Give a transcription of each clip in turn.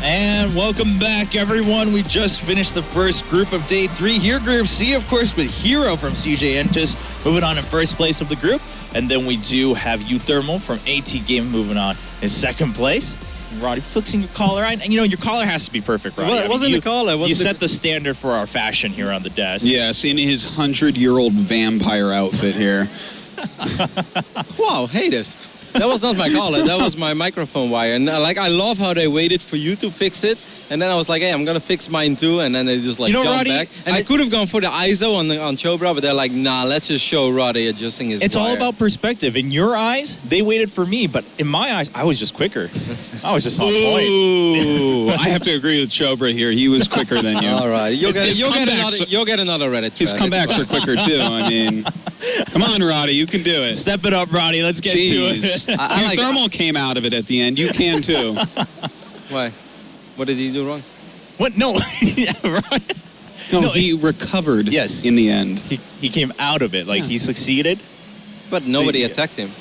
And welcome back, everyone. We just finished the first group of day 3 here. Group C, of course, with Hero from CJ Entus moving on in first place of the group. And then we do have Uthermal from AT Game moving on in second place. Roddy, fixing your collar. And you know, your collar has to be perfect, Roddy. Well, it wasn't the collar. You set the standard for our fashion here on the desk. Yes, in his 100-year-old vampire outfit here. Wow, hey this. That was not my collar, that was my microphone wire. And like, I love how they waited for you to fix it. And then I was like, hey, I'm gonna fix mine too. And then they just like jumped Roddy, back. And I could have gone for the ISO on Chobra, but they're like, nah, let's just show Roddy adjusting his It's wire. all about perspective. In your eyes, they waited for me, but in my eyes, I was just quicker. I was just on point. Ooh, I have to agree with Chobra here. He was quicker than you. All right, you'll get another Reddit His thread. comebacks are quicker too. I mean, come on, Roddy, you can do it. Step it up, Roddy. Let's get to it. Thermal came out of it at the end. You can too. Why? What did he do wrong? What? No. Yeah, right. No, he recovered in the end. He came out of it. Like, he succeeded. But nobody attacked him.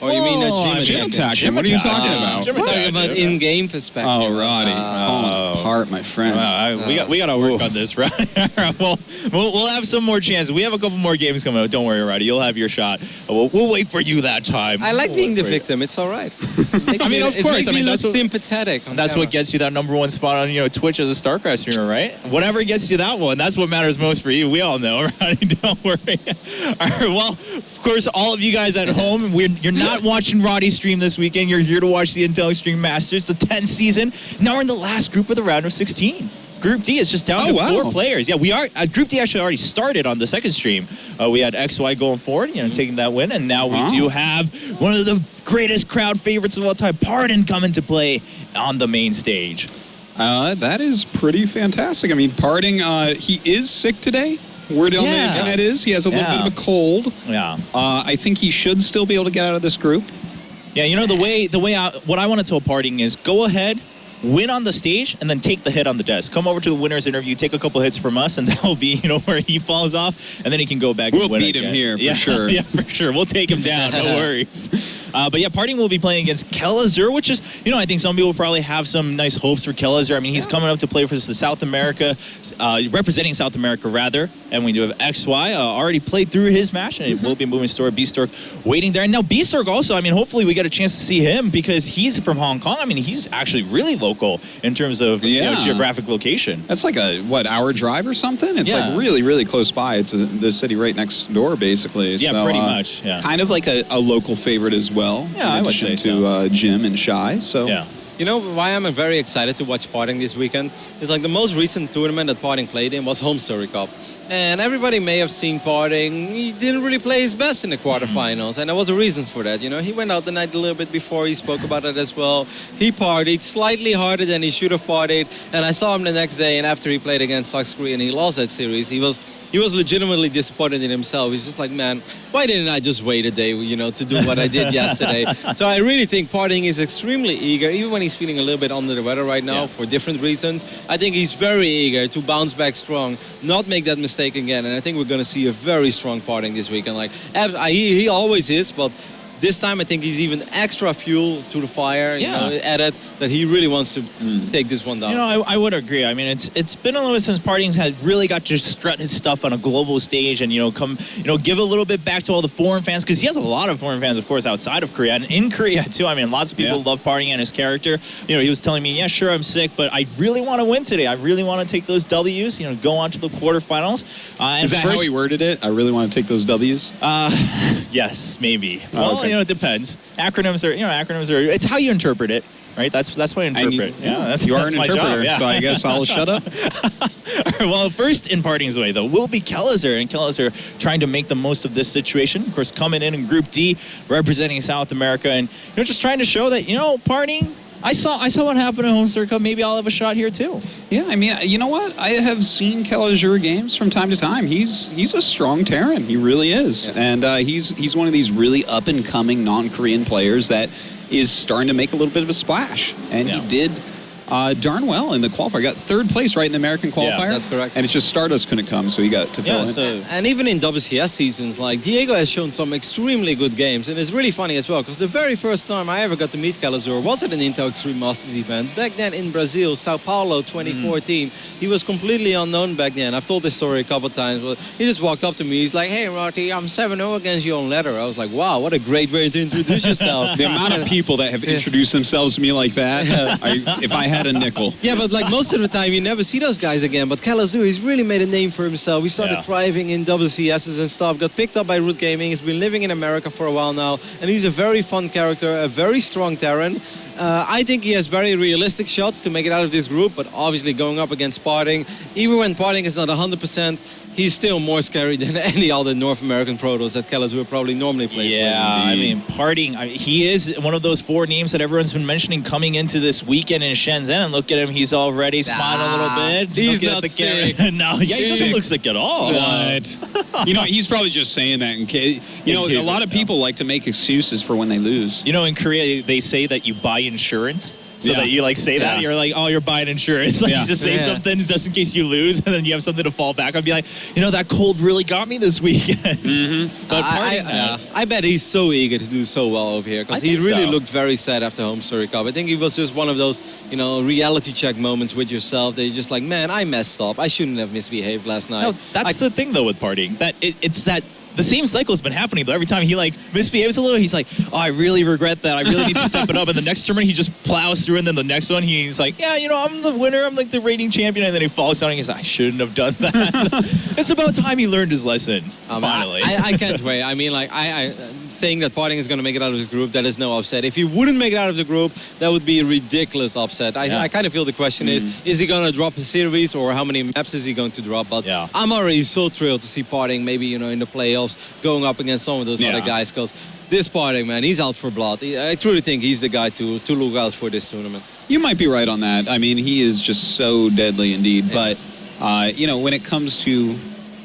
Or you mean that Jim attacked him? What are you talking about? I'm talking about in-game perspective. Oh, Roddy. Falling apart, my friend. We got to work on this, right? We'll have some more chances. We have a couple more games coming up. Don't worry, Roddy. You'll have your shot. We'll wait for you that time. I like being the victim. It's all right. I mean, of course. I mean, that's sympathetic. That's what gets you that #1 spot on Twitch as a StarCraft streamer, right? Whatever gets you that one, that's what matters most for you. We all know, Roddy. Don't worry. All right, well, of course, all of you guys at home, you're not watching Roddy's stream this weekend. You're here to watch the Intel Extreme Masters, the 10th season. Now we're in the last group of the round of 16. Group D is just down to 4 players. Yeah, we are. Group D actually already started on the second stream. We had XY going forward, taking that win, and now we do have one of the greatest crowd favorites of all time, PartinG, coming to play on the main stage. That is pretty fantastic. I mean, PartinG, he is sick today. Word on the internet is he has a little bit of a cold. Yeah. I think he should still be able to get out of this group. Yeah, what I want to tell PartinG is go ahead, win on the stage, and then take the hit on the desk. Come over to the winner's interview, take a couple hits from us, and that'll be, where he falls off, and then he can go back and win beat him here, for sure. Yeah, for sure. We'll take him down, no worries. But yeah, PartinG will be playing against Kelazhur, which is, I think some people probably have some nice hopes for Kelazhur. I mean, he's coming up to play for the South America, representing South America, rather. And we do have XY, already played through his match, and it will be moving store. B-Stork waiting there. And now B-Stork also, I mean, hopefully we get a chance to see him because he's from Hong Kong. I mean, he's actually really local in terms of geographic location. That's like a, hour drive or something? It's like really, really close by. It's the city right next door, basically. Yeah, so, pretty much, yeah. Kind of like a local favorite as well. Yeah, I would say to Jim and Shy, so... Yeah. You know why I'm very excited to watch PartinG this weekend? It's like the most recent tournament that PartinG played in was Home Story Cup. And everybody may have seen PartinG. He didn't really play his best in the quarterfinals, and there was a reason for that. He went out the night a little bit before. He spoke about it as well. He partied slightly harder than he should have partied, and I saw him the next day, and after he played against Suxcree and he lost that series, he was legitimately disappointed in himself. He's just like, man, why didn't I just wait a day, to do what I did yesterday? So I really think PartinG is extremely eager, even when he's feeling a little bit under the weather right now for different reasons. I think he's very eager to bounce back strong, not make that mistake again, and I think we're going to see a very strong PartinG this weekend. Like, he always is, but this time I think he's even extra fuel to the fire, added that he really wants to take this one down. I would agree. I mean, it's been a little bit since PartinG had really got to strut his stuff on a global stage and, give a little bit back to all the foreign fans, because he has a lot of foreign fans, of course, outside of Korea and in Korea too. I mean, lots of people love PartinG and his character. He was telling me, yeah, sure, I'm sick, but I really want to win today. I really want to take those W's, go on to the quarterfinals. Is that how he worded it? I really want to take those W's? Yes, maybe. Well, it depends. Acronyms are, it's how you interpret it, right? That's what I interpret. You are an interpreter, so I guess I'll shut up. Well, first in PartinG's way, though, will be Kelazhur, and Kelazhur trying to make the most of this situation. Of course, coming in Group D, representing South America, and just trying to show that, PartinG, I saw what happened at Home Story Cup. Maybe I'll have a shot here too. Yeah, I mean, you know what? I have seen Kelazhur games from time to time. He's a strong Terran. He really is, and he's one of these really up and coming non-Korean players that is starting to make a little bit of a splash. And he did darn well in the qualifier. Got third place right in the American qualifier. that's correct. And it's just Stardust couldn't come, so he got to fill in. So And even in WCS seasons, like Diego has shown some extremely good games, and it's really funny as well because the very first time I ever got to meet Kelazhur was at an Intel Extreme Masters event back then in Brazil, Sao Paulo, 2014. He was completely unknown back then. I've told this story a couple of times, but he just walked up to me. He's like, "Hey, Marty, I'm 7-0 against you on ladder." I was like, "Wow, what a great way to introduce yourself." The amount of people that have introduced themselves to me like that, if I had a nickel. Yeah, but like most of the time, you never see those guys again. But Kelazhur, he's really made a name for himself. He started thriving in WCSs and stuff, got picked up by Root Gaming. He's been living in America for a while now, and he's a very fun character, a very strong Terran. I think he has very realistic shots to make it out of this group, but obviously going up against PartinG, even when PartinG is not 100%, he's still more scary than any other North American Protoss that Kelazhur probably normally plays with. I mean, PartinG, he is one of those 4 names that everyone's been mentioning coming into this weekend in Shenzhen. And look at him, he's already smiling a little bit. He's Looking not at the sick. camera. No, he doesn't look sick at all. What? You know, he's probably just saying that in case. You know, a lot of people like to make excuses for when they lose. You know, in Korea, they say that you buy insurance. So Yeah. that you like say that, Yeah. you're like, oh, you're buying insurance. Like Yeah. you just say something just in case you lose, and then you have something to fall back on. Be like, you know, that cold really got me this weekend. But I bet he's so eager to do so well over here because he think really so. looked very sad after home story cup. I think it was just one of those, you know, reality check moments with yourself that you're just like, man, I messed up. I shouldn't have misbehaved last night. No, that's the thing though with PartinG, that it's that the same cycle has been happening though. Every time he like misbehaves a little, he's like, oh, I really regret that. I really need to step it up. And the next tournament, he just plows through, and then the next one, he's like, yeah, you know, I'm the winner. I'm like the reigning champion. And then he falls down and he's like, I shouldn't have done that. It's about time he learned his lesson, finally. I can't wait. I mean, like, I saying that PartinG is going to make it out of his group, that is no upset. If he wouldn't make it out of the group, that would be a ridiculous upset. I kind of feel the question is he going to drop a series, or how many maps is he going to drop? But I'm already so thrilled to see PartinG maybe, you know, in the playoffs going up against some of those other guys, because this PartinG, man, he's out for blood. I truly think he's the guy to look out for this tournament. You might be right on that. I mean, he is just so deadly indeed. But, you know, when it comes to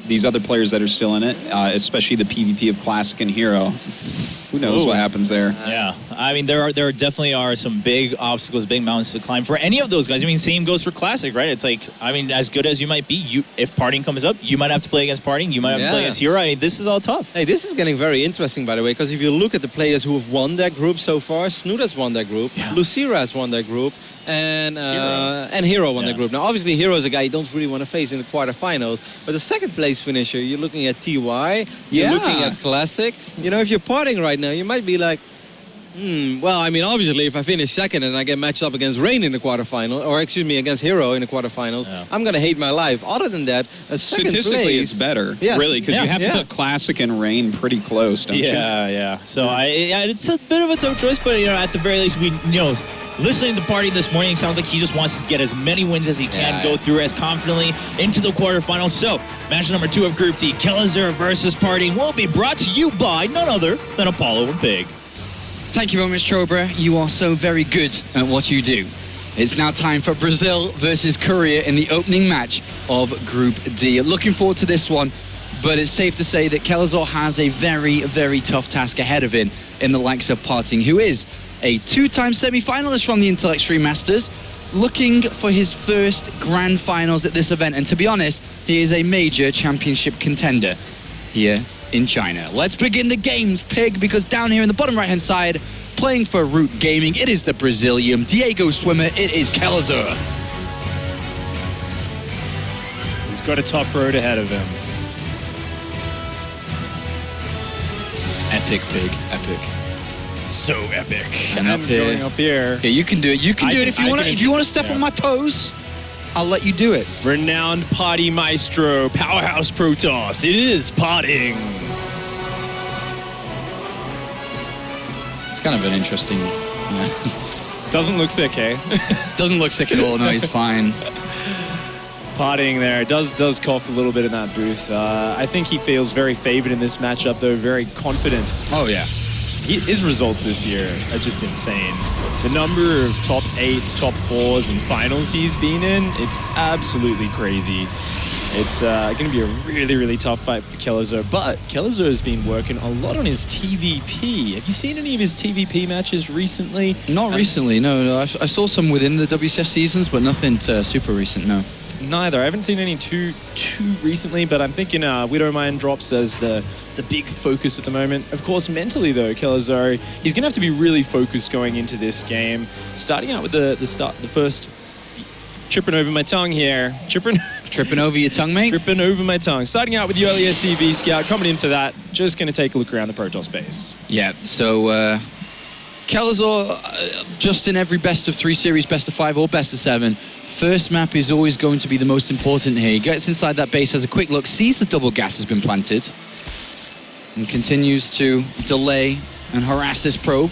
these other players that are still in it, especially the PvP of Classic and Hero, who knows what happens there. Yeah, I mean, there definitely are some big obstacles, big mountains to climb for any of those guys. I mean, same goes for Classic, right? It's like, I mean, as good as you might be, if PartinG comes up, you might have to play against PartinG, you might have to play against Hero. I mean, this is all tough. Hey, this is getting very interesting, by the way, because if you look at the players who have won that group so far, Snoot has won that group, Lucira has won that group, and Hero won the group. Now, obviously, Hero is a guy you don't really want to face in the quarterfinals, but the second place finisher, you're looking at TY, you're looking at Classic. You know, if you're PartinG right now, you might be like, well, I mean, obviously, if I finish second and I get matched up against Rain in the quarterfinal, or excuse me, against Hero in the quarterfinals, I'm going to hate my life. Other than that, a second Statistically, place, it's better, Yes. really, because you have to put Classic and Rain pretty close, don't you? Yeah. So it's a bit of a tough choice, but you know, at the very least, we listening to PartinG this morning, it sounds like he just wants to get as many wins as he can, go through as confidently into the quarterfinals. So, match number 2 of Group D, Kelazhur versus PartinG, will be brought to you by none other than Apollo and Pig. Thank you very much, Chobra. You are so very good at what you do. It's now time for Brazil versus Korea in the opening match of Group D. Looking forward to this one, but it's safe to say that Kelazhur has a very, very tough task ahead of him in the likes of PartinG, who is a 2-time semi-finalist from the Intel Extreme Masters, looking for his first grand finals at this event. And to be honest, he is a major championship contender here in China. Let's begin the games, Pig, because down here in the bottom right-hand side, playing for Root Gaming, it is the Brazilian Diego Swimmer, it is Kelazhur. He's got a tough road ahead of him. Epic, Pig, epic. So epic. And up here. Going up here. Okay, you can do it. You can do it if you want to. If you want to step on my toes, I'll let you do it. Renowned party maestro, powerhouse Protoss. It is PartinG. It's kind of an interesting. Doesn't look sick, eh? Doesn't look sick at all. No, he's fine. PartinG there does cough a little bit in that booth. I think he feels very favored in this matchup, though. Very confident. Oh yeah. His results this year are just insane. The number of top 8s, top 4s, and finals he's been in, it's absolutely crazy. It's going to be a really, really tough fight for Kelazhur, but Kelazhur has been working a lot on his TVP. Have you seen any of his TVP matches recently? Not recently, no. I saw some within the WCS seasons, but nothing super recent, no. Neither. I haven't seen any too recently, but I'm thinking Widowmine drops as the big focus at the moment. Of course, mentally though, Kelazhur, he's going to have to be really focused going into this game. Starting out with the first... Tripping over my tongue here. Tripping over your tongue, mate? Tripping over my tongue. Starting out with the early SCV scout, coming in for that. Just going to take a look around the Protoss base. Yeah, so Kelazhur, just in every best of 3 series, best of 5 or best of 7, first map is always going to be the most important here. He gets inside that base, has a quick look, sees the double gas has been planted, and continues to delay and harass this probe.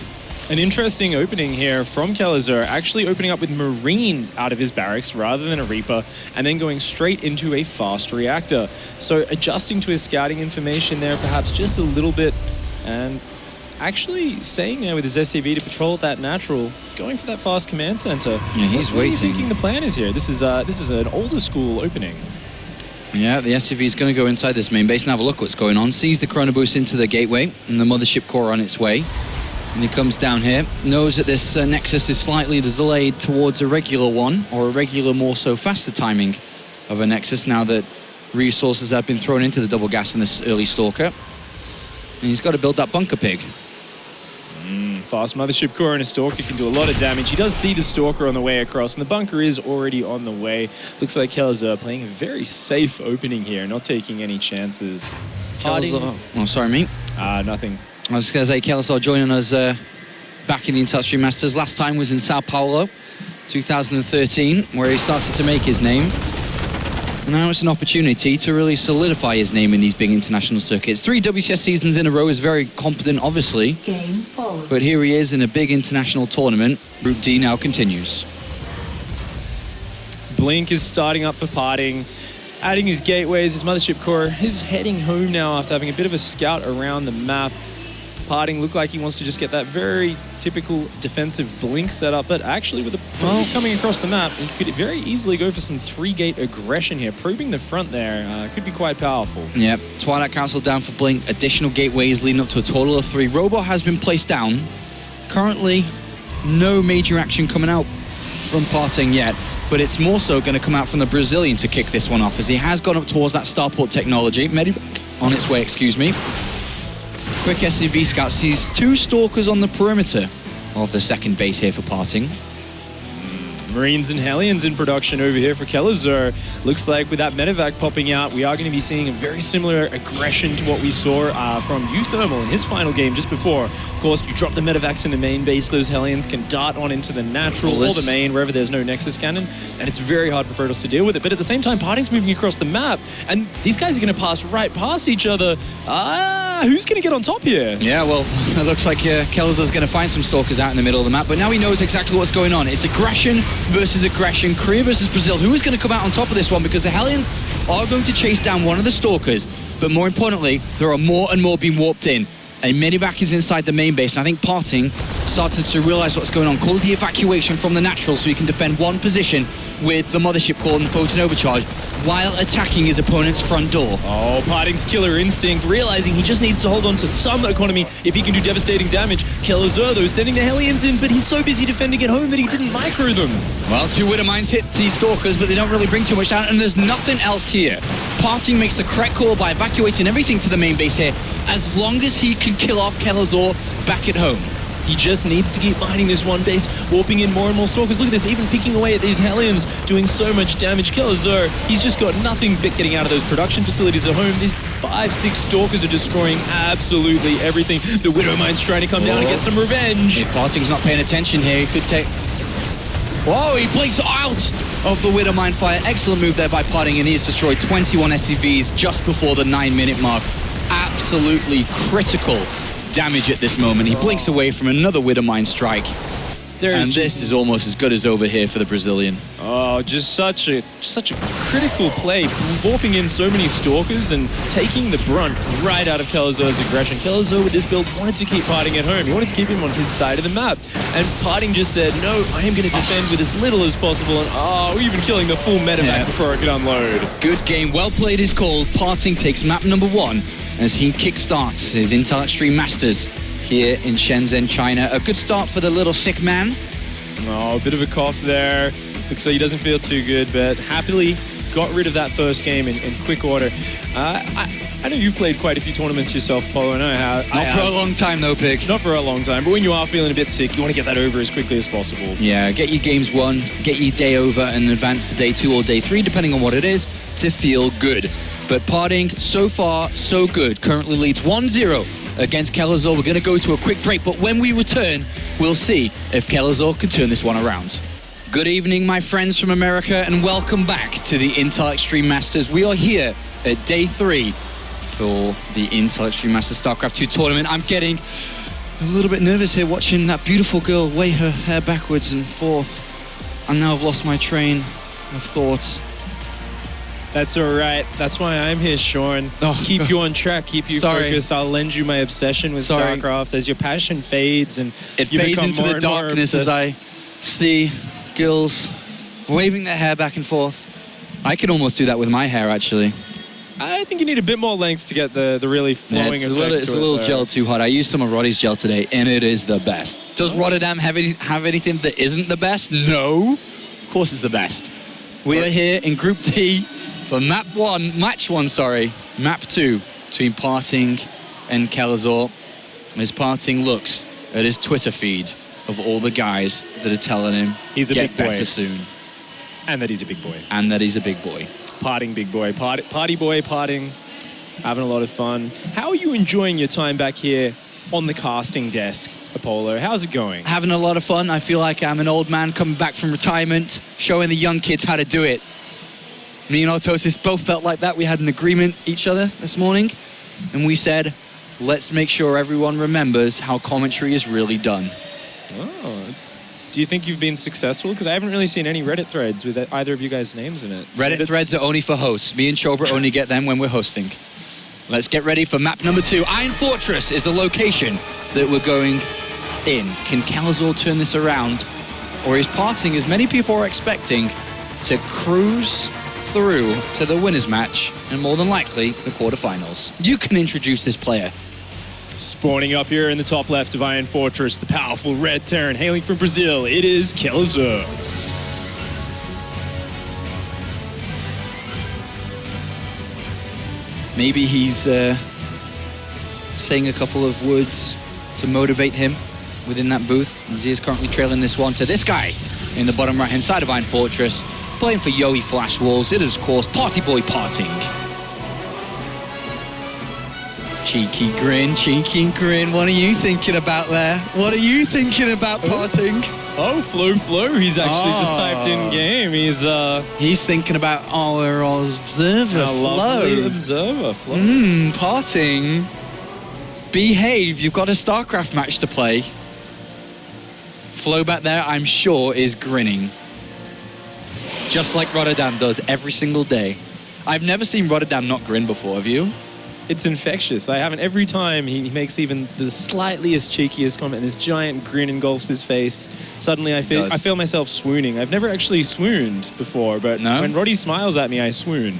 An interesting opening here from Kelazhur, actually opening up with Marines out of his barracks rather than a Reaper, and then going straight into a fast reactor. So adjusting to his scouting information there perhaps just a little bit, and actually staying there with his SCV to patrol that natural, going for that fast command center. Yeah, he's waiting. What are you thinking the plan is here? This is an older school opening. Yeah, the SCV is going to go inside this main base and have a look what's going on. Sees the Chrono Boost into the gateway and the mothership core on its way. And he comes down here, knows that this Nexus is slightly delayed towards a regular one, or a regular, more so faster timing of a Nexus, now that resources have been thrown into the double gas in this early Stalker. And he's got to build that bunker pig. Fast mothership core and a Stalker can do a lot of damage. He does see the Stalker on the way across, and the bunker is already on the way. Looks like Kelazhur playing a very safe opening here, not taking any chances. Kelazhur, oh, sorry, mate. Nothing. I was going to say, Kelazhur joining us back in the Touchstream Masters. Last time was in Sao Paulo, 2013, where he started to make his name. And now it's an opportunity to really solidify his name in these big international circuits. 3 WCS seasons in a row is very competent, obviously. Game paused. But here he is in a big international tournament. Group D now continues. Blink is starting up for PartinG, adding his gateways, his mothership core. He's heading home now after having a bit of a scout around the map. PartinG looked like he wants to just get that very typical defensive Blink setup, but actually with the probe coming across the map, he could very easily go for some 3-gate aggression here. Probing the front there could be quite powerful. Yep, Twilight Council down for Blink, additional gateways leading up to a total of 3. Robo has been placed down. Currently, no major action coming out from PartinG yet, but it's more so going to come out from the Brazilian to kick this one off, as he has gone up towards that starport technology. On its way, excuse me. Quick SCV scout sees 2 Stalkers on the perimeter of the second base here for PartinG. Marines and Hellions in production over here for Kelazhur. Looks like with that medevac popping out, we are going to be seeing a very similar aggression to what we saw from Uthermal in his final game just before. Of course, you drop the medevacs in the main base, those Hellions can dart on into the natural or the main, wherever there's no Nexus cannon, and it's very hard for Protoss to deal with it. But at the same time, PartinG's moving across the map, and these guys are going to pass right past each other. Who's going to get on top here? Yeah, well, it looks like Kelazhur's going to find some Stalkers out in the middle of the map, but now he knows exactly what's going on. It's aggression versus aggression, Korea versus Brazil. Who is going to come out on top of this one? Because the Hellions are going to chase down one of the Stalkers, but more importantly, there are more and more being warped in. A medevac is inside the main base, and I think PartinG started to realize what's going on, calls the evacuation from the natural so he can defend one position with the mothership core and potent overcharge while attacking his opponent's front door. Oh, PartinG's killer instinct, realizing he just needs to hold on to some economy if he can do devastating damage. Kelazhur, though, sending the Hellions in, but he's so busy defending at home that he didn't micro them. Well, 2 Widowmines hit these Stalkers, but they don't really bring too much down, and there's nothing else here. PartinG makes the correct call by evacuating everything to the main base here, as long as he can kill off Kelazhur back at home. He just needs to keep mining this one base, warping in more and more Stalkers. Look at this, even picking away at these Hellions, doing so much damage. Kelazhur, he's just got nothing but getting out of those production facilities at home. These 5-6 Stalkers are destroying absolutely everything. The Widowmine's trying to come down and get some revenge. If PartinG's not paying attention here, he could take... Whoa, he blinks out of the Widowmine fire. Excellent move there by PartinG, and he has destroyed 21 SCVs just before the 9-minute mark. Absolutely critical damage at this moment. He blinks away from another Widowmine strike. And this is almost as good as over here for the Brazilian. Oh, just such a critical play, warping in so many stalkers and taking the brunt right out of Kelazhur's aggression. Kelazhur with this build wanted to keep Parting at home. He wanted to keep him on his side of the map. And Parting just said, no, I am going to defend with as little as possible. And even killing the full medevac before I could unload. Good game. Well played is called. Parting takes map number 1 as he kickstarts his Intel Extreme Masters here in Shenzhen, China. A good start for the little sick man. Oh, a bit of a cough there. Looks like he doesn't feel too good, but happily got rid of that first game in quick order. I know you've played quite a few tournaments yourself, Apollo. I know how. Not for a long time, though, Pig. Not for a long time, but when you are feeling a bit sick, you want to get that over as quickly as possible. Yeah, get your games won, get your day over, and advance to day 2 or day 3, depending on what it is, to feel good. But Parting, so far, so good. Currently leads 1-0 against Kelazhur. We're going to go to a quick break, but when we return, we'll see if Kelazhur can turn this one around. Good evening, my friends from America, and welcome back to the Intel Extreme Masters. We are here at day 3 for the Intel Extreme Masters StarCraft 2 tournament. I'm getting a little bit nervous here watching that beautiful girl wave her hair backwards and forth. And now I've lost my train of thoughts. That's all right. That's why I'm here, Sean. Keep you on track, keep you focused. I'll lend you my obsession with StarCraft as your passion fades and it you fades become into more the and more darkness as I see girls waving their hair back and forth. I can almost do that with my hair, actually. I think you need a bit more length to get the really flowing it's effect. It's a little gel too hot. I used some of Roddy's gel today, and it is the best. Does Rotterdam have anything that isn't the best? No. Of course it's the best. We are here in Group D for match 1, map 2 between Parting and Kelazhur. As Parting looks at his Twitter feed of all the guys that are telling him he's a get big boy. better soon. And that he's a big boy. And that he's a big boy. Parting big boy. Party boy, Parting. Having a lot of fun. How are you enjoying your time back here on the casting desk, Apollo? How's it going? Having a lot of fun. I feel like I'm an old man coming back from retirement, showing the young kids how to do it. Me and Autosis both felt like that. We had an agreement each other this morning, and we said, let's make sure everyone remembers how commentary is really done. Oh. Do you think you've been successful? Because I haven't really seen any Reddit threads with either of you guys' names in it. Reddit threads are only for hosts. Me and Chobra only get them when we're hosting. Let's get ready for map number 2. Iron Fortress is the location that we're going in. Can Kelazhur turn this around? Or is Parting, as many people are expecting, to cruise through to the winners match and more than likely the quarterfinals? You can introduce this player. Spawning up here in the top left of Iron Fortress, the powerful red Terran hailing from Brazil. It is Kelazhur. Maybe he's saying a couple of words to motivate him within that booth. As he is currently trailing this one to this guy in the bottom right-hand side of Iron Fortress, playing for Yoey Flash Wolves. It is, of course, Party Boy Parting. Cheeky grin. What are you thinking about there? What are you thinking about, Parting? Oh, Flo. He's actually just typed in game. He's thinking about our observer, Flo. Observer, Flo. Parting. Behave. You've got a StarCraft match to play. Flo back there, I'm sure, is grinning. Just like Rotterdam does every single day. I've never seen Rotterdam not grin before, have you? It's infectious. I haven't. Every time he makes even the slightest cheekiest comment, and this giant grin engulfs his face. Suddenly I feel myself swooning. I've never actually swooned before, but when Roddy smiles at me, I swoon.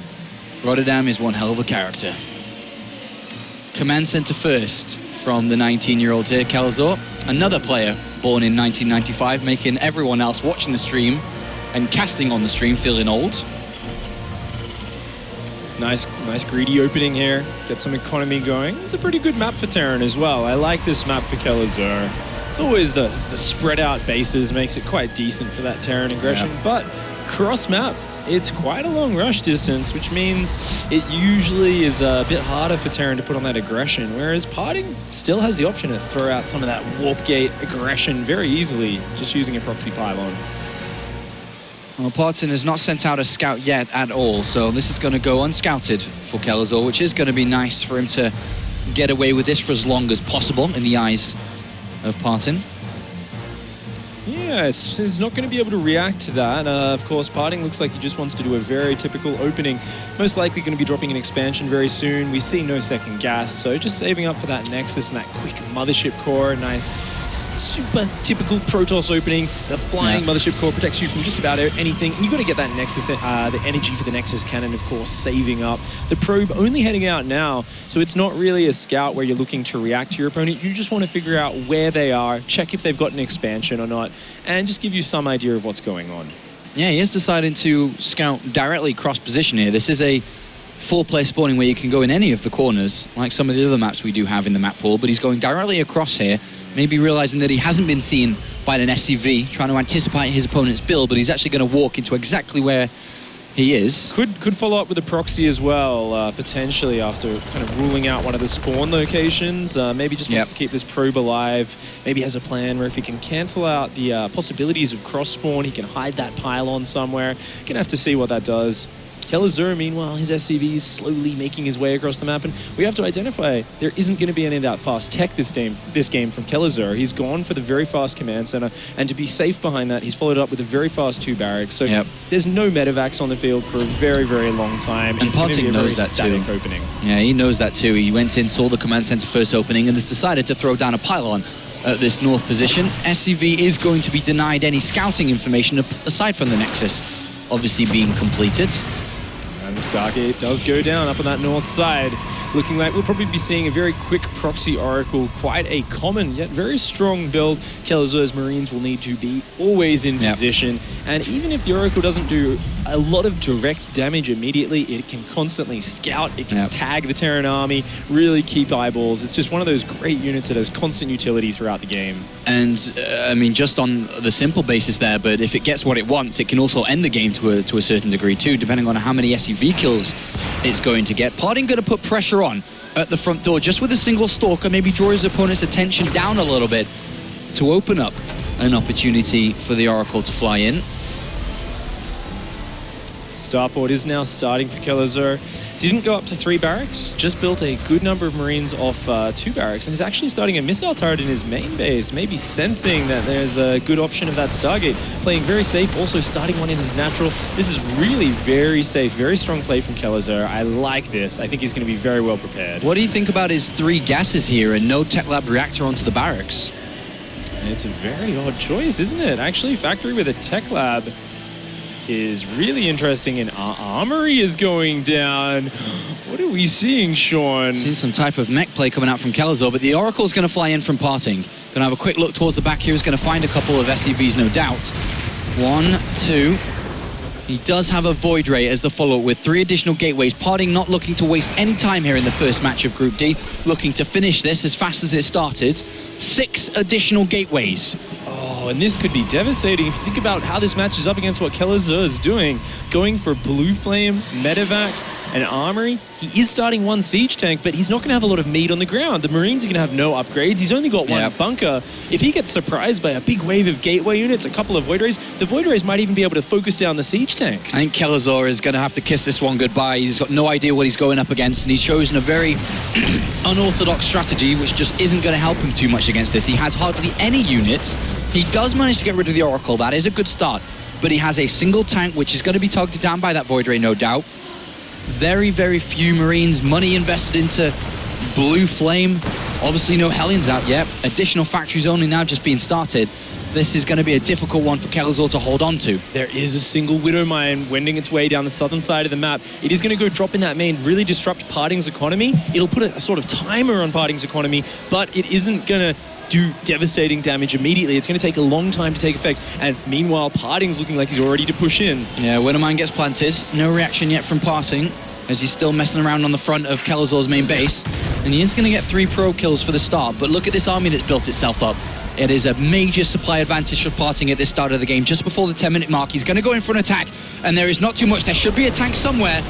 Rotterdam is one hell of a character. Command center first from the 19-year-old here, Kelazhur. Another player born in 1995, making everyone else watching the stream and casting on the stream feeling old. Nice greedy opening here. Get some economy going. It's a pretty good map for Terran as well. I like this map for Kelazhur. It's always the spread out bases makes it quite decent for that Terran aggression, but cross map, it's quite a long rush distance, which means it usually is a bit harder for Terran to put on that aggression, whereas Parting still has the option to throw out some of that warp gate aggression very easily, just using a proxy pylon. Well, Parting has not sent out a scout yet at all, so this is going to go unscouted for Kelazhur, which is going to be nice for him to get away with this for as long as possible in the eyes of Parting. Yeah, Yeah, he's not going to be able to react to that. Of course, PartinG looks like he just wants to do a very typical opening. Most likely going to be dropping an expansion very soon. We see no second gas, so just saving up for that Nexus and that quick Mothership core. Nice, super typical Protoss opening. The flying Mothership core protects you from just about anything. And you've got to get that Nexus, the energy for the Nexus cannon, of course, saving up. The probe only heading out now, so it's not really a scout where you're looking to react to your opponent. You just want to figure out where they are, check if they've got an expansion or not, and just give you some idea of what's going on. Yeah, he is deciding to scout directly cross position here. This is a 4-player spawning where you can go in any of the corners, like some of the other maps we do have in the map pool, but he's going directly across here, maybe realizing that he hasn't been seen by an SCV, trying to anticipate his opponent's build, but he's actually going to walk into exactly where he is. Could follow up with a proxy as well, potentially, after kind of ruling out one of the spawn locations. Maybe just wants to keep this probe alive. Maybe has a plan where if he can cancel out the possibilities of cross spawn, he can hide that pylon somewhere. Gonna have to see what that does. Kelazhur, meanwhile, his SCV is slowly making his way across the map, and we have to identify there isn't going to be any of that fast tech this game from Kelazhur. He's gone for the very fast command center, and to be safe behind that, he's followed up with a very fast 2 barracks. So there's no medevacs on the field for a very, very long time. And PartinG knows that too. Opening. Yeah, he knows that too. He went in, saw the command center first opening, and has decided to throw down a pylon at this north position. SCV is going to be denied any scouting information aside from the Nexus obviously being completed. And the Stargate does go down up on that north side. Looking like we'll probably be seeing a very quick proxy Oracle, quite a common yet very strong build. Kelazhur's Marines will need to be always in position, and even if the Oracle doesn't do a lot of direct damage immediately, it can constantly scout, it can tag the Terran army, really keep eyeballs. It's just one of those great units that has constant utility throughout the game. And I mean, just on the simple basis there, but if it gets what it wants, it can also end the game to a certain degree too, depending on how many SCV kills it's going to get. PartinG going to put pressure on at the front door just with a single stalker, maybe draw his opponent's attention down a little bit to open up an opportunity for the Oracle to fly in. Starport is now starting for Kelazhur. Didn't go up to 3 barracks, just built a good number of Marines off 2 barracks, and is actually starting a missile turret in his main base, maybe sensing that there's a good option of that Stargate. Playing very safe, also starting one in his natural. This is really very safe, very strong play from Kelazhur. I like this. I think he's going to be very well prepared. What do you think about his 3 gases here and no Tech Lab reactor onto the barracks? It's a very odd choice, isn't it? Actually, Factory with a Tech Lab is really interesting, and our armory is going down. What are we seeing, Sean? Seeing some type of mech play coming out from Kelazhur, but the Oracle's going to fly in from PartinG. Going to have a quick look towards the back here. He's going to find a couple of SCVs, no doubt. 1, 2. He does have a Void Ray as the follow-up with 3 additional gateways. PartinG not looking to waste any time here in the first match of Group D, looking to finish this as fast as it started. 6 additional gateways. Oh, and this could be devastating if you think about how this matches up against what Kelazhur is doing. Going for Blue Flame, Medevacs, and Armory. He is starting 1 siege tank, but he's not going to have a lot of meat on the ground. The Marines are going to have no upgrades. He's only got 1 bunker. If he gets surprised by a big wave of gateway units, a couple of Void Rays, the Void Rays might even be able to focus down the siege tank. I think Kelazhur is going to have to kiss this one goodbye. He's got no idea what he's going up against, and he's chosen a very unorthodox strategy, which just isn't going to help him too much against this. He has hardly any units. He does manage to get rid of the Oracle. That is a good start. But he has a single tank, which is going to be targeted down by that Void Ray, no doubt. Very, very few Marines. Money invested into Blue Flame. Obviously no Hellions out yet. Additional factories only now just being started. This is going to be a difficult one for Kelazhur to hold on to. There is a single Widow Mine wending its way down the southern side of the map. It is going to go drop in that main, really disrupt PartinG's economy. It'll put a sort of timer on PartinG's economy, but it isn't going to do devastating damage immediately. It's going to take a long time to take effect. And meanwhile, PartinG's looking like he's all ready to push in. Yeah, Widow Mine gets planted. No reaction yet from PartinG, as he's still messing around on the front of Kelazhur's main base. And he is going to get 3 pro kills for the start. But look at this army that's built itself up. It is a major supply advantage for PartinG at this start of the game. Just before the 10-minute mark, he's going to go in for an attack. And there is not too much. There should be a tank somewhere.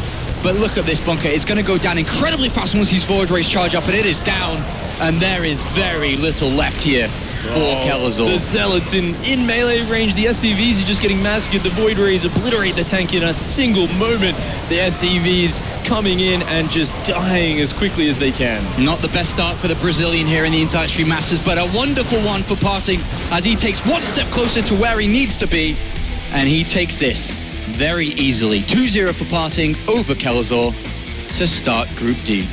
But look at this bunker. It's going to go down incredibly fast once these Void Rays charge up. And it is down. And there is very little left here for Kelazhur. The Zealots in melee range. The SCVs are just getting massacred. The Void Rays obliterate the tank in a single moment. The SCVs coming in and just dying as quickly as they can. Not the best start for the Brazilian here in the entire Stream Masters, but a wonderful one for PartinG as he takes one step closer to where he needs to be. And he takes this very easily. 2-0 for PartinG over Kelazhur to start Group D.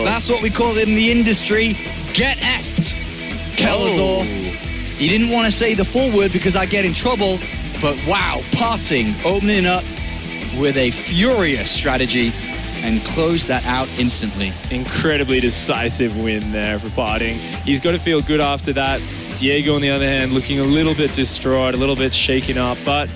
That's what we call it in the industry. Get effed, Kelazhur. He didn't want to say the full word because I get in trouble, but wow, PartinG opening up with a furious strategy and closed that out instantly. Incredibly decisive win there for PartinG. He's got to feel good after that. Diego, on the other hand, looking a little bit distraught, a little bit shaken up, but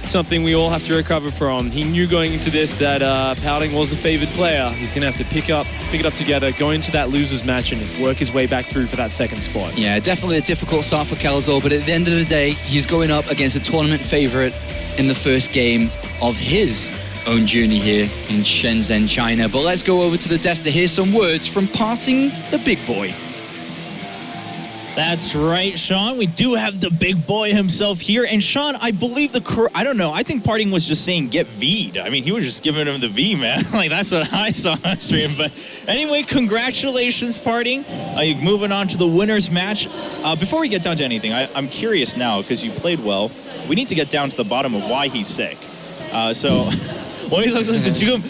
something we all have to recover from. He knew going into this that PartinG was the favored player. He's going to have to pick it up together, go into that losers match and work his way back through for that second spot. Yeah, definitely a difficult start for Kelazhur, but at the end of the day, he's going up against a tournament favorite in the first game of his own journey here in Shenzhen, China. But let's go over to the desk to hear some words from PartinG, the big boy. That's right, Sean. We do have the big boy himself here. And Sean, I believe I don't know, I think PartinG was just saying get V'd. I mean, he was just giving him the V, man. Like, that's what I saw on stream. But anyway, congratulations, PartinG. You're moving on to the winners match. Before we get down to anything, I'm curious now, because you played well. We need to get down to the bottom of why he's sick. 원희석 선수 지금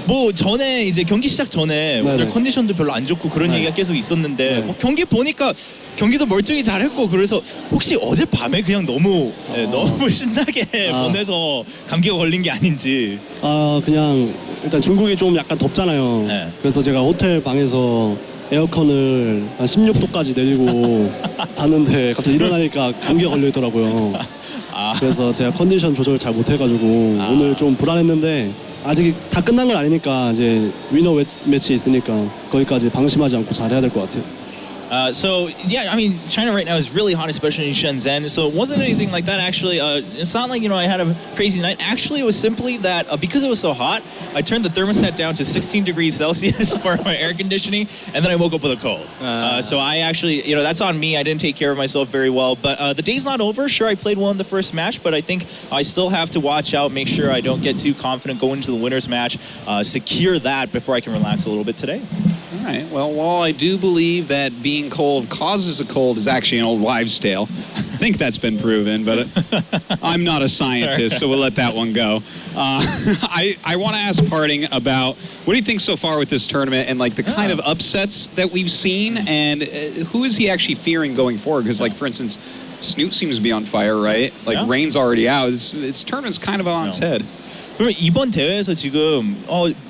뭐 전에 이제 경기 시작 전에 오늘 컨디션도 별로 안 좋고 그런 얘기가 계속 있었는데 뭐 경기 보니까 경기도 멀쩡히 잘했고 그래서 혹시 어젯밤에 그냥 너무 신나게 보내서 감기가 걸린 게 아닌지. 그냥 일단 중국이 좀 약간 덥잖아요. 네. 그래서 제가 호텔 방에서 에어컨을 한 16도까지 내리고 잤는데 갑자기 일어나니까 감기가 걸려 있더라고요. 그래서 제가 컨디션 조절을 잘 못해가지고 오늘 좀 불안했는데 아직 다 끝난 건 아니니까 이제 위너 매치 있으니까 거기까지 방심하지 않고 잘해야 될 것 같아요. So, yeah, I mean, China right now is really hot, especially in Shenzhen. So it wasn't anything like that, actually. It's not like, I had a crazy night. Actually, it was simply that because it was so hot, I turned the thermostat down to 16 degrees Celsius for my air conditioning, and then I woke up with a cold. So I actually, that's on me. I didn't take care of myself very well. But the day's not over. Sure, I played well in the first match, but I think I still have to watch out, make sure I don't get too confident going into the winner's match, secure that before I can relax a little bit today. All right. Well, while I do believe that being cold causes a cold is actually an old wives' tale, I think that's been proven, but I'm not a scientist, so we'll let that one go. I want to ask PartinG about what do you think so far with this tournament and like the kind of upsets that we've seen, and who is he actually fearing going forward? Because, like, for instance, Snoot seems to be on fire, right? Like, Rain's already out. This tournament's kind of on its head. 그러면 이번 대회에서 지금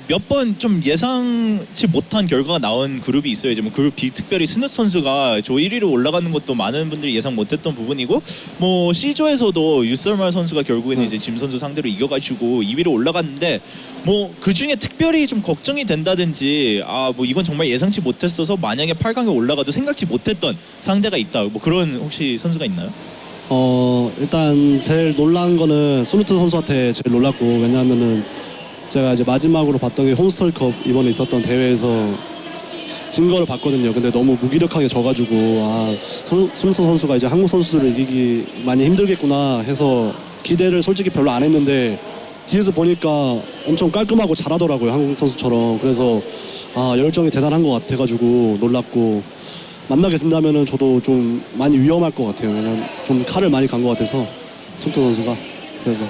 몇 번 좀 예상치 못한 결과가 나온 그룹이 있어요. 이제 뭐 그룹 B 특별히 스누 선수가 조 1위로 올라가는 것도 많은 분들이 예상 못했던 부분이고, 뭐 C조에서도 유설말 선수가 결국에는 이제 짐 선수 상대로 이겨가지고 2위로 올라갔는데, 뭐 그 중에 특별히 좀 걱정이 된다든지, 뭐 이건 정말 예상치 못했어서 만약에 8강에 올라가도 생각지 못했던 상대가 있다, 뭐 그런 혹시 선수가 있나요? 일단 제일 놀란 거는 스루트 선수한테 제일 놀랐고, 왜냐하면은 제가 이제 마지막으로 봤던 게 홈스토리컵 이번에 있었던 대회에서 진 거를 봤거든요. 근데 너무 무기력하게 져가지고 스루트 선수가 이제 한국 선수들을 이기기 많이 힘들겠구나 해서 기대를 솔직히 별로 안 했는데 뒤에서 보니까 엄청 깔끔하고 잘하더라고요, 한국 선수처럼. 그래서 열정이 대단한 것 같아가지고 놀랐고, 만나게 된다면은 저도 좀 많이 위험할 것 같아요. 왜냐면 좀 칼을 많이 간 것 같아서 스누트 선수가. 그래서.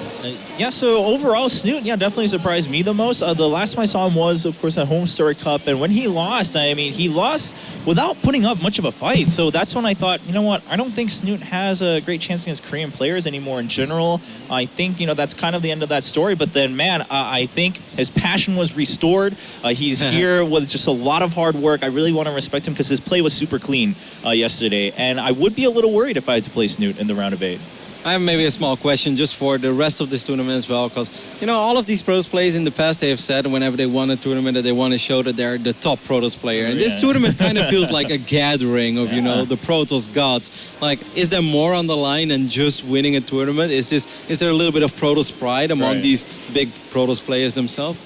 Yeah, so overall, Snoot, definitely surprised me the most. The last time I saw him was, of course, at Home Story Cup, and when he lost, I mean, he lost without putting up much of a fight. So that's when I thought, you know what, I don't think Snoot has a great chance against Korean players anymore in general. I think, that's kind of the end of that story. But then, man, I think his passion was restored. He's here with just a lot of hard work. I really want to respect him because his play was super clean yesterday. And I would be a little worried if I had to play Snoot in the round of 8. I have maybe a small question just for the rest of this tournament as well, because all of these pros players in the past, they have said whenever they won a tournament that they want to show that they're the top Protoss player, and this tournament kind of feels like a gathering of the Protoss gods. Like, is there more on the line than just winning a tournament? Is there a little bit of Protoss pride among these big Protoss players themselves?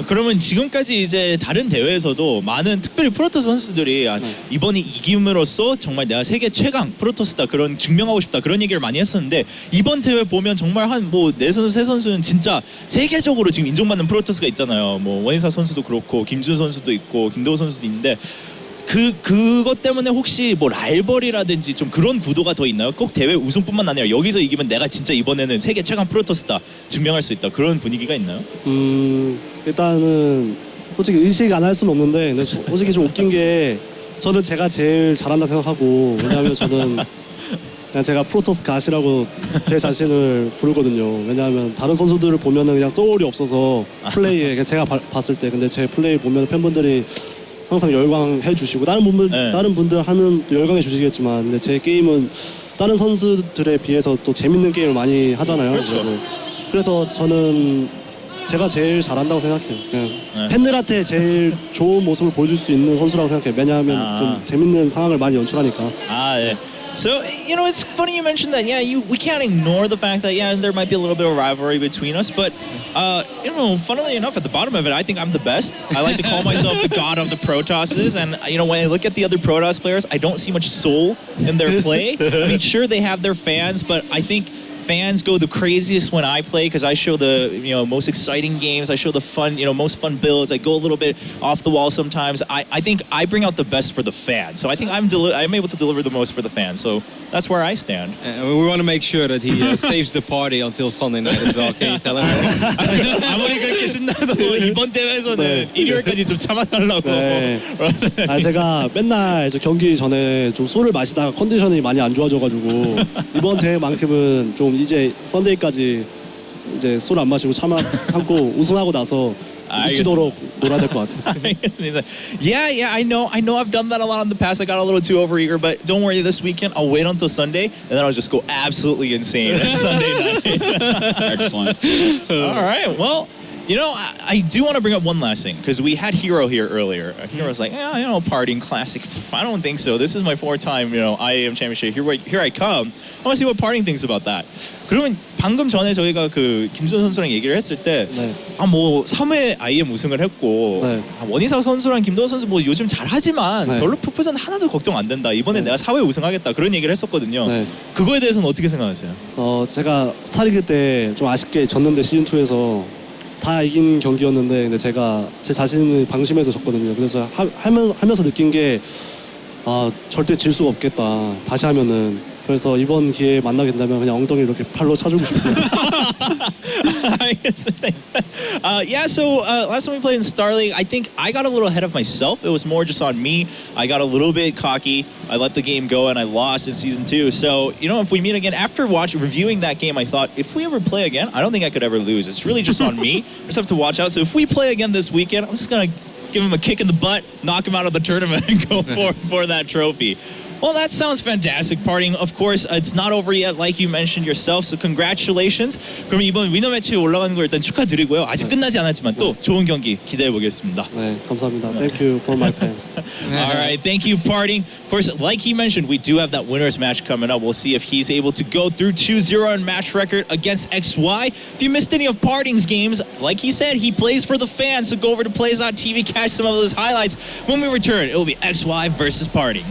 그러면 지금까지 이제 다른 대회에서도 많은 특별히 프로토스 선수들이 이번에 이김으로써 정말 내가 세계 최강 프로토스다 그런 증명하고 싶다 그런 얘기를 많이 했었는데 이번 대회 보면 정말 한 뭐 네 선수 세 선수는 진짜 세계적으로 지금 인정받는 프로토스가 있잖아요. 뭐 원희사 선수도 그렇고 김준 선수도 있고 김도호 선수도 있는데 그것 때문에 혹시 뭐 라이벌이라든지 좀 그런 구도가 더 있나요? 꼭 대회 우승뿐만 아니라 여기서 이기면 내가 진짜 이번에는 세계 최강 프로토스다 증명할 수 있다 그런 분위기가 있나요? 일단은 솔직히 의식 안 할 수는 없는데 근데 솔직히 좀 웃긴 게 저는 제가 제일 잘한다 생각하고 왜냐하면 저는 그냥 제가 프로토스 가시라고 제 자신을 부르거든요. 왜냐하면 다른 선수들을 보면은 그냥 소울이 없어서 플레이에 그냥 제가 봤을 때 근데 제 플레이 보면 팬분들이 항상 열광해 주시고 다른 분들 하면 또 열광해 주시겠지만 근데 제 게임은 다른 선수들에 비해서 또 재밌는 게임을 많이 하잖아요. 그렇죠. 그래서 저는 제가 제일 잘한다고 생각해요. 그냥 팬들한테 제일 좋은 모습을 보여줄 수 있는 선수라고 생각해요. 왜냐하면 좀 재밌는 상황을 많이 연출하니까. 네. So, you know, it's funny you mentioned that. Yeah, we can't ignore the fact that, yeah, there might be a little bit of rivalry between us. But, you know, funnily enough, at the bottom of it, I think I'm the best. I like to call myself the god of the Protosses. And, you know, when I look at the other Protoss players, I don't see much soul in their play. I mean, sure, they have their fans, but I think fans go the craziest when I play because I show the most exciting games. I show the fun, most fun builds. I go a little bit off the wall sometimes. I think I bring out the best for the fans. So I think I'm able to deliver the most for the fans. So that's where I stand. We want to make sure that he saves the party until Sunday night as well. Can you tell him? 아무리 그렇게 신나도 이번 대회에서는 일요일까지 좀 참아달라고. 네. 제가 맨날 저 경기 전에 좀 술을 마시다가 컨디션이 많이 안 좋아져가지고 이번 대회만큼은 좀 이제 썬데이까지 이제 술 안 마시고 참고 우승하고 나서 미치도록 놀아야 될 것 같아요. Yeah, I know I've done that a lot in the past. I got a little too overeager, but don't worry, this weekend I'll wait until Sunday and then I'll just go absolutely insane Sunday night. Excellent. All right, well, you know, I do want to bring up one last thing because we had Hero here earlier. Hero's like, PartinG Classic. I don't think so. This is my fourth time, IEM Championship. Here I come. I want to see what PartinG thinks about that. 그러면 방금 전에 저희가 그 김준 선수랑 얘기를 했을 때, 뭐 3회 IEM 우승을 했고, 원희사 선수랑 김도호 선수 뭐 요즘 잘하지만 별로 풋풋은 하나도 걱정 안 된다. 이번에 내가 4회 우승하겠다. 그런 얘기를 했었거든요. 그거에 대해서는 어떻게 생각하세요? 제가 스타리그 때 좀 아쉽게 졌는데 시즌 2에서. 다 이긴 경기였는데 근데 제가 제 자신을 방심해서 졌거든요. 그래서 하면서 느낀 게 절대 질 수가 없겠다. 다시 하면은. 그래서 이번 기회에 만나게 된다면 그냥 엉덩이 이렇게 팔로 차주고 싶어요. Yeah, so last time we played in Star League, I think I got a little ahead of myself. It was more just on me. I got a little bit cocky. I let the game go and I lost in Season 2. So, if we meet again, after reviewing that game, I thought, if we ever play again, I don't think I could ever lose. It's really just on me. I just have to watch out. So if we play again this weekend, I'm just going to give him a kick in the butt, knock him out of the tournament, and go for that trophy. Well, that sounds fantastic, PartinG. Of course, it's not over yet, like you mentioned yourself. So congratulations. 그럼 이번 위너 매치 올라가는 거 일단 축하드리고요. 아직 끝나지 않았지만 또 좋은 경기 기대해 보겠습니다. 네, 감사합니다. Thank you for my fans. All right, thank you, PartinG. Of course, like he mentioned, we do have that winners match coming up. We'll see if he's able to go through 2-0 in match record against XY. If you missed any of PartinG's games, like he said, he plays for the fans. So go over to Plays.tv, catch some of those highlights. When we return, it will be XY versus PartinG.